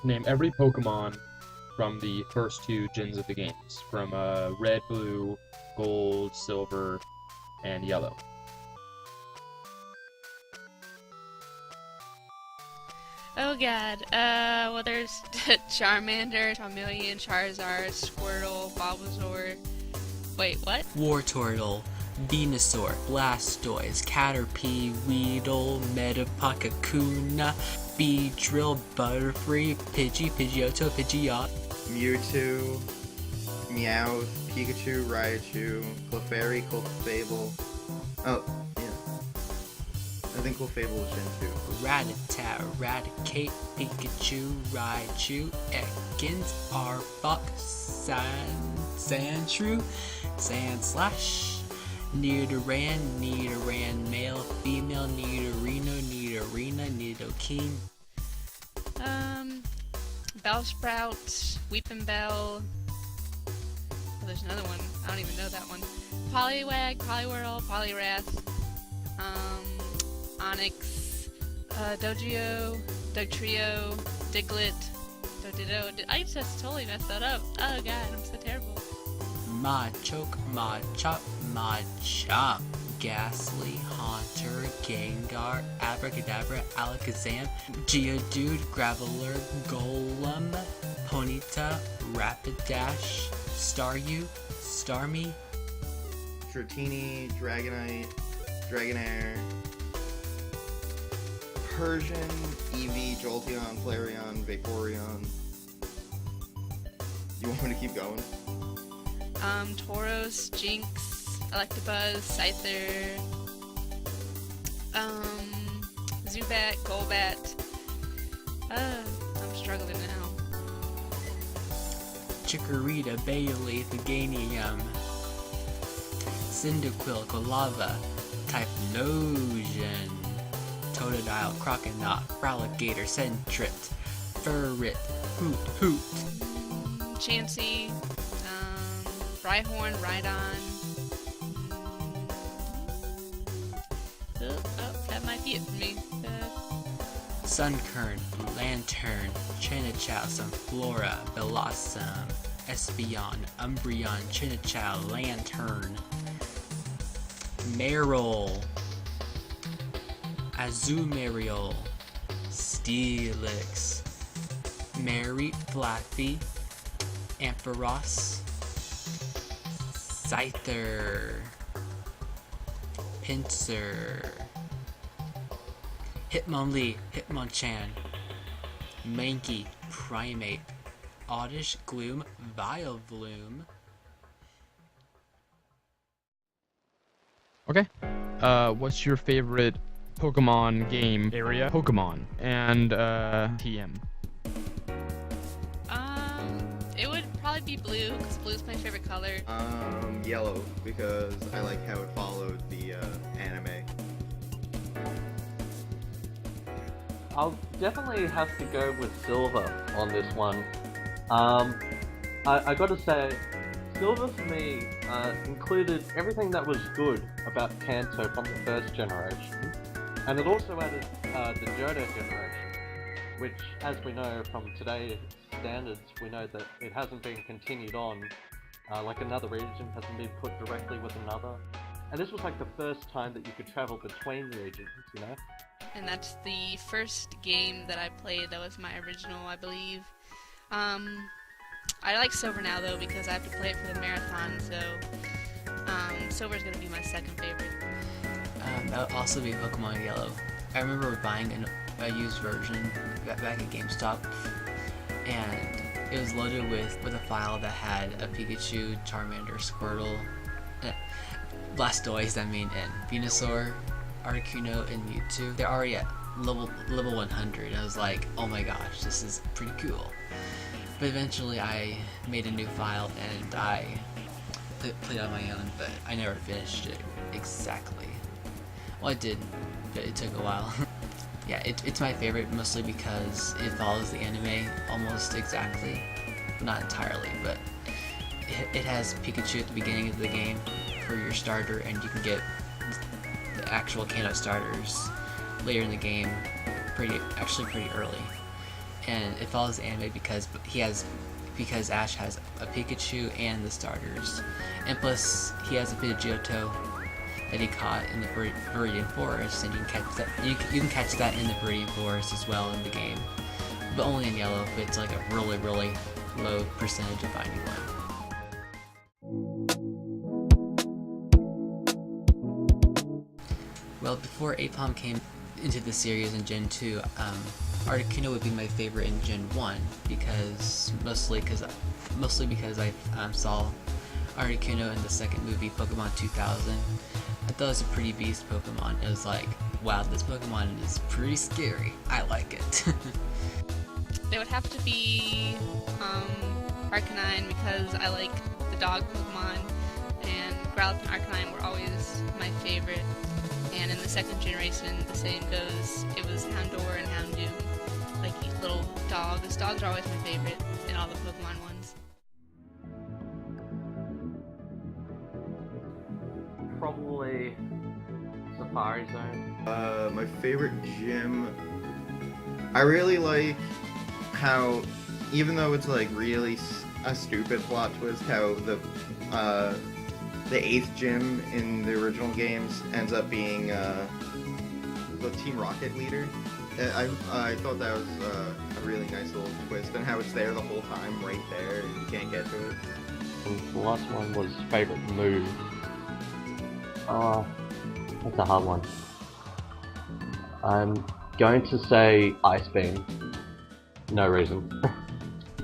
Name every Pokemon from the first two gens of the games, from Red, Blue, Gold, Silver, and Yellow. Oh god. Well, there's Charmander, Charmeleon, Charizard, Squirtle, Bulbasaur. Wait, what? Wartortle, Venusaur, Blastoise, Caterpie, Weedle, Metapod, Kakuna, Beedrill, Butterfree, Pidgeotto, Pidgeot, Mewtwo, Meowth, Pikachu, Raichu, Clefairy, Clefable. Oh, yeah. I think Clefable is Gen 2. Rattata, Raticate, Pikachu, Raichu, Ekans, Arbok, Sandshrew, Sandslash, Nidoran, male, female, Nidorino, Nidorina, Nidoking, Bellsprout, Weepinbell. Oh, there's another one. I don't even know that one. Poliwag, Poliwhirl, Poliwrath, Onix, Dogio, Dugtrio, Diglett, Dodito. I just totally messed that up. Oh god, I'm so terrible. Machoke, Machop, Machamp, Ghastly, Haunter, Gengar, Abracadabra, Alakazam, Geodude, Graveler, Golem, Ponyta, Rapidash, Staryu, Starmie, Dratini, Dragonite, Dragonair, Persian, Eevee, Jolteon, Flareon, Vaporeon. You want me to keep going? Tauros, Jinx, Electabuzz, Scyther, Zubat, Golbat. I'm struggling now. Chikorita, Bailey, Thuganium, Cyndaquil, Golava, Typhlosion, Totodile, Croconaut, Fraligator, Sentret, Furret, Hoot, Chansey, Rhyhorn, Rhydon. That might be it for me. Sunkern, Lantern, Chinichao, Sunflora, Blossom, Espeon, Umbreon, Chinichao, Lantern, Marill, Azumarill, Steelix, Mary, Flaffy, Ampharos, Scyther, Pinsir, Hitmonlee, Hitmonchan, Mankey, Primate, Oddish, Gloom, Vileplume. Okay. What's your favorite Pokemon game area? Pokemon and TM. It would probably be blue because blue's my favorite color. Yellow, because I like how it followed the anime. I'll definitely have to go with Silver on this one. I gotta say, Silver for me included everything that was good about Kanto from the first generation, and it also added the Johto generation, which, as we know from today's standards, we know that it hasn't been continued on, like another region hasn't been put directly with another, and this was like the first time that you could travel between regions, you know? And that's the first game that I played that was my original, I believe. I like Silver now though because I have to play it for the marathon, so Silver's gonna be my second favorite. That would also be Pokemon Yellow. I remember buying a used version back at GameStop, and it was loaded with a file that had a Pikachu, Charmander, Squirtle, Blastoise, and Venusaur, Articuno, and Mewtwo. They're already at level 100. I was like, oh my gosh, this is pretty cool. But eventually I made a new file and I played on my own, but I never finished it exactly. Well, I did, but it took a while. Yeah, it's my favorite mostly because it follows the anime almost exactly. Not entirely, but it has Pikachu at the beginning of the game for your starter, and you can get the actual Kanto starters later in the game, pretty early. and it follows the anime because Ash has a Pikachu and the starters, and plus he has a bit of Johto that he caught in the Viridian Forest, and you can catch that. You can catch that in the Viridian Forest as well in the game, but only in yellow. But it's like a really low percentage of finding one. Well, before Apom came into the series in Gen 2, Articuno would be my favorite in Gen 1 mostly because I saw Articuno in the second movie, Pokemon 2000. I thought it was a pretty beast Pokemon. It was like, wow, this Pokemon is pretty scary. I like it. They would have to be Arcanine because I like the dog Pokemon, and Growlithe and Arcanine were always my favorite. And in the second generation, the same goes. It was Houndour and Houndoom, like little dogs. Dogs are always my favorite in all the Pokemon ones. Probably Safari Zone. My favorite gym. I really like how, even though it's like really a stupid plot twist, how the 8th gym in the original games ends up being the Team Rocket leader. I thought that was a really nice little twist, and how it's there the whole time, right there, and you can't get to it. The last one was favorite move. That's a hard one. I'm going to say Ice Beam. No reason.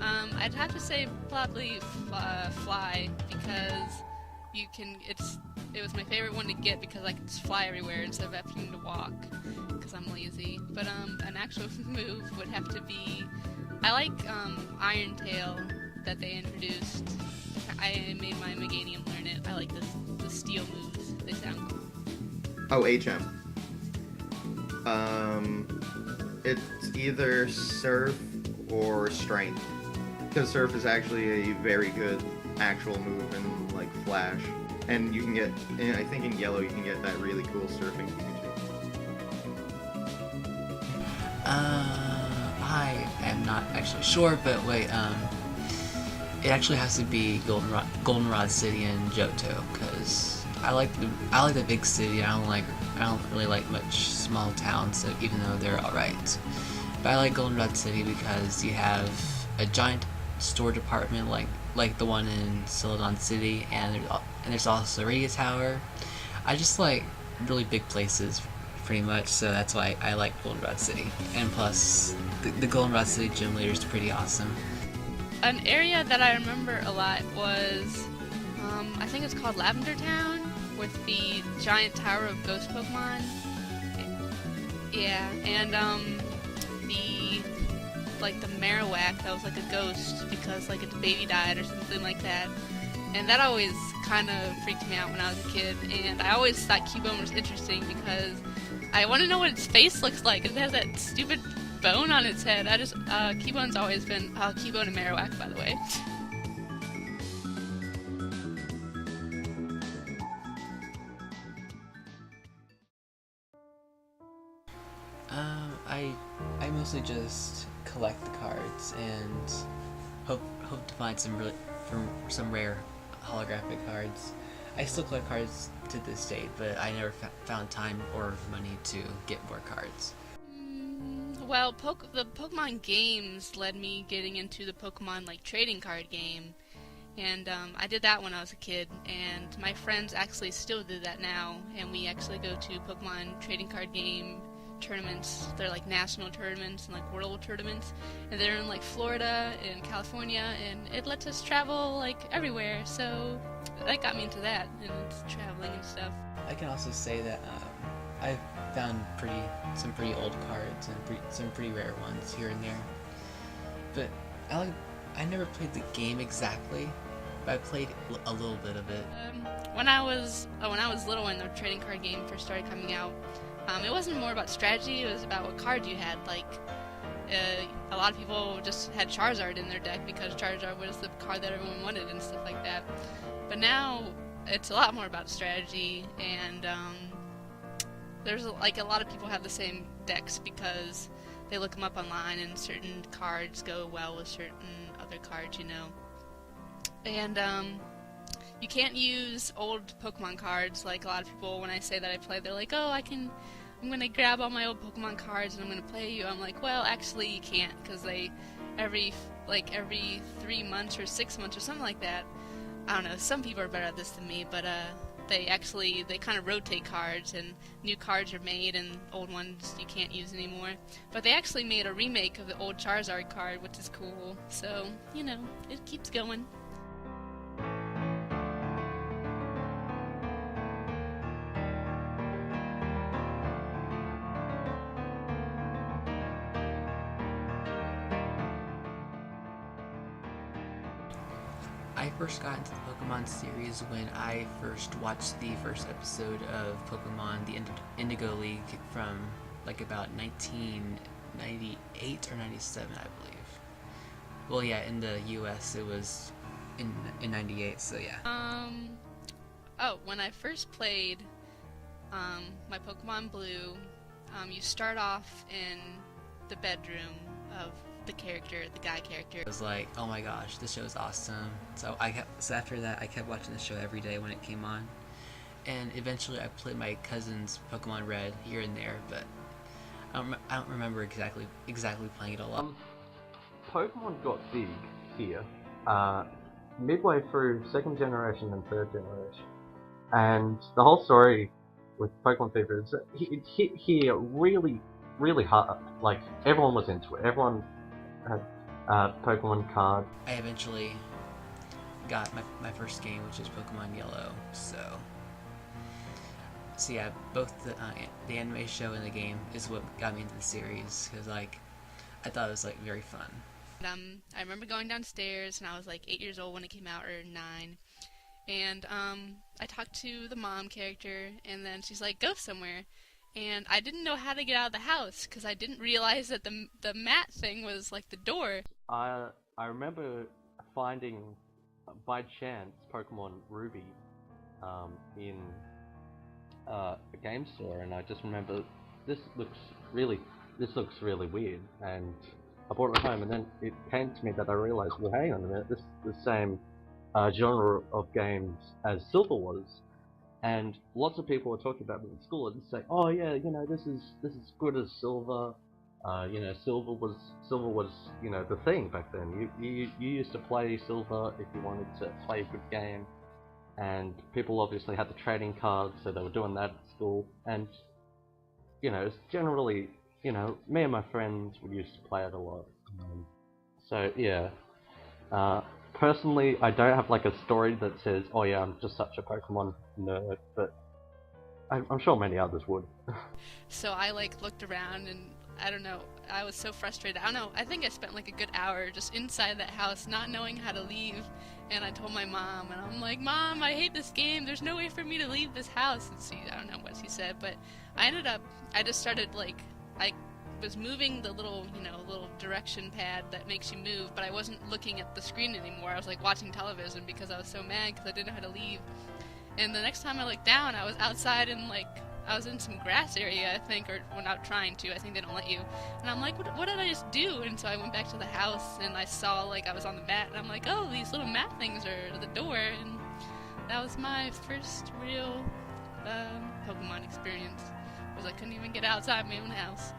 I'd have to say probably Fly because you can. It was my favorite one to get because I could just fly everywhere instead of having to walk because I'm lazy. But an actual move would have to be. I like Iron Tail that they introduced. I made my Meganium learn it. I like the steel moves. They sound cool. Oh, HM. It's either Surf or Strength. Because Surf is actually a very good actual move in, like, Flash. And you can get, I think in Yellow you can get that really cool Surfing Pikachu. I am not actually sure, but wait, it actually has to be Goldenrod City and Johto, because I like the big city. I don't really like much small towns, so even though they're alright. But I like Goldenrod City because you have a giant store department like the one in Celadon City, and there's also a radio tower. I just like really big places, pretty much, so that's why I like Goldenrod City. And plus, the Goldenrod City gym leader is pretty awesome. An area that I remember a lot was, I think it's called Lavender Town, with the giant tower of ghost Pokemon. Yeah, and the Marowak that was like a ghost because like its baby died or something like that. And that always kind of freaked me out when I was a kid. And I always thought Cubone was interesting because I want to know what its face looks like. It has that stupid bone on its head. Cubone's always been Cubone and Marowak, by the way. I mostly just collect the cards and hope to find some rare holographic cards. I still collect cards to this date, but I never found time or money to get more cards. Well, the Pokemon games led me getting into the Pokemon trading card game, and I did that when I was a kid, and my friends actually still do that now, and we actually go to Pokemon trading card game tournaments. They're like national tournaments and like world tournaments, and they're in like Florida and California, and it lets us travel like everywhere, so that got me into that, and it's traveling and stuff. I can also say that I've found some pretty old cards and some pretty rare ones here and there, but I never played the game exactly, but I played a little bit of it. When I was little, when the trading card game first started coming out, it wasn't more about strategy, it was about what cards you had. A lot of people just had Charizard in their deck because Charizard was the card that everyone wanted and stuff like that. But now, it's a lot more about strategy, and there's a lot of people have the same decks because they look them up online, and certain cards go well with certain other cards, you know. And you can't use old Pokemon cards. Like a lot of people, when I say that I play, they're like, oh, I'm gonna grab all my old Pokemon cards and I'm gonna play you. I'm like, well, actually you can't, because every 3 months or 6 months or something like that, I don't know, some people are better at this than me, but they kind of rotate cards, and new cards are made and old ones you can't use anymore. But they actually made a remake of the old Charizard card, which is cool. So, you know, it keeps going. I first got into the Pokemon series when I first watched the first episode of Pokemon the Indigo League from like about 1998 or 97, I believe. Well, yeah, in the US it was in 98, so yeah. When I first played my Pokemon Blue, you start off in the bedroom of the guy character. It was like, oh my gosh, this show is awesome. So after that, I kept watching the show every day when it came on. And eventually I played my cousin's Pokemon Red here and there, but I don't remember exactly playing it a lot. Pokemon got big here, midway through 2nd generation and 3rd generation. And the whole story with Pokemon Fever is that it hit here really, really hard. Like, everyone was into it. Everyone had Pokemon card. I eventually got my first game, which is Pokemon Yellow, so yeah, both the anime show and the game is what got me into the series, because like, I thought it was like very fun. I remember going downstairs, and I was like 8 years old when it came out, or 9, and I talked to the mom character, and then she's like, go somewhere. And I didn't know how to get out of the house, because I didn't realize that the mat thing was like the door. I remember finding, by chance, Pokemon Ruby in a game store, and I just remember, this looks really weird, and I brought it home, and then it came to me that I realized, well, hang on a minute, this is the same genre of games as Silver was. And lots of people were talking about it in school and say, "Oh yeah, you know, this is good as Silver. You know, Silver was you know, the thing back then. You used to play Silver if you wanted to play a good game, and people obviously had the trading cards, so they were doing that at school. And you know, it's generally, you know, me and my friends would used to play it a lot. So yeah." Personally, I don't have like a story that says, oh yeah, I'm just such a Pokemon nerd, but I'm sure many others would. So I like looked around, and I don't know, I was so frustrated. I don't know, I think I spent like a good hour just inside that house not knowing how to leave, and I told my mom, and I'm like, Mom, I hate this game, there's no way for me to leave this house. And I don't know what she said, but I just started like, I was moving the little direction pad that makes you move, but I wasn't looking at the screen anymore. I was like watching television because I was so mad because I didn't know how to leave. And the next time I looked down, I was outside and like I was in some grass area, I think, or when I'm trying to, I think they don't let you. And I'm like, what did I just do? And so I went back to the house and I saw like I was on the mat, and I'm like, oh, these little mat things are the door. And that was my first real Pokemon experience, because I couldn't even get outside my own house.